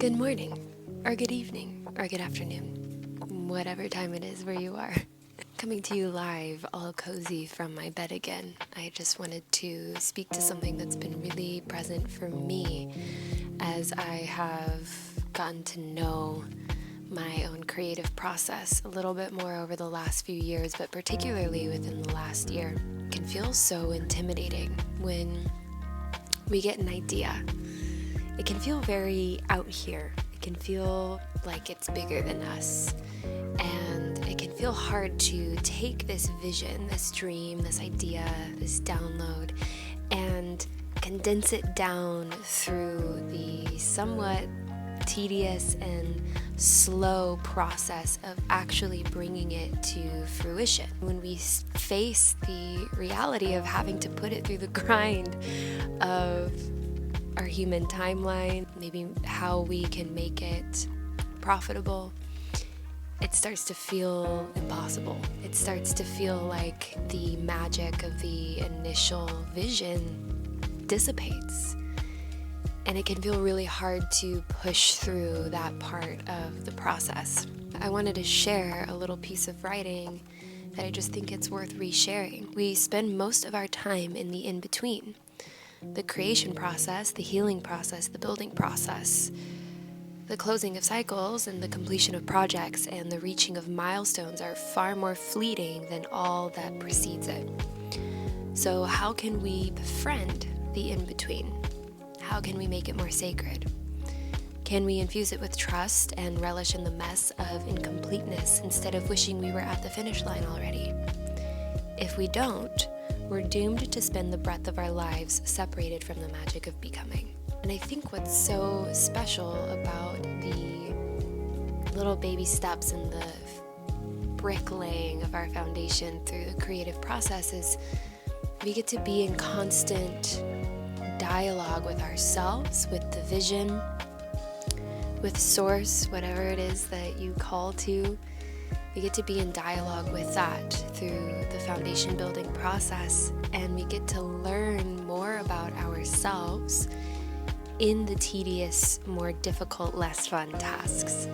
Good morning, or good evening, or good afternoon, whatever time it is where you are. Coming to you live, all cozy from my bed again. I just wanted to speak to something that's been really present for me as I have gotten to know my own creative process a little bit more over the last few years, but particularly within the last year. It can feel so intimidating when we get an idea. It can feel very out here. It can feel like it's bigger than us. And it can feel hard to take this vision, this dream, this idea, this download, and condense it down through the somewhat tedious and slow process of actually bringing it to fruition. When we face the reality of having to put it through the grind of our human timeline, maybe how we can make it profitable, it starts to feel impossible. It starts to feel like the magic of the initial vision dissipates. And it can feel really hard to push through that part of the process. I wanted to share a little piece of writing that I just think it's worth resharing. We spend most of our time in the in-between. The creation process, the healing process, the building process, the closing of cycles and the completion of projects and the reaching of milestones are far more fleeting than all that precedes it. So how can we befriend the in-between? How can we make it more sacred? Can we infuse it with trust and relish in the mess of incompleteness instead of wishing we were at the finish line already? If we don't, we're doomed to spend the breadth of our lives separated from the magic of becoming. And I think what's so special about the little baby steps and the bricklaying of our foundation through the creative process is we get to be in constant dialogue with ourselves, with the vision, with source, whatever it is that you call to. We get to be in dialogue with that through the foundation building process, and we get to learn more about ourselves in the tedious, more difficult, less fun tasks.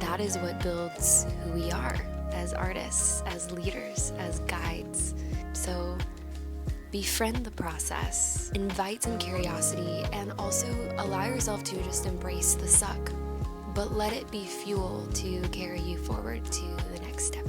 That is what builds who we are as artists, as leaders, as guides. So befriend the process, invite some curiosity, and also allow yourself to just embrace the suck. But let it be fuel to carry you forward to the next step.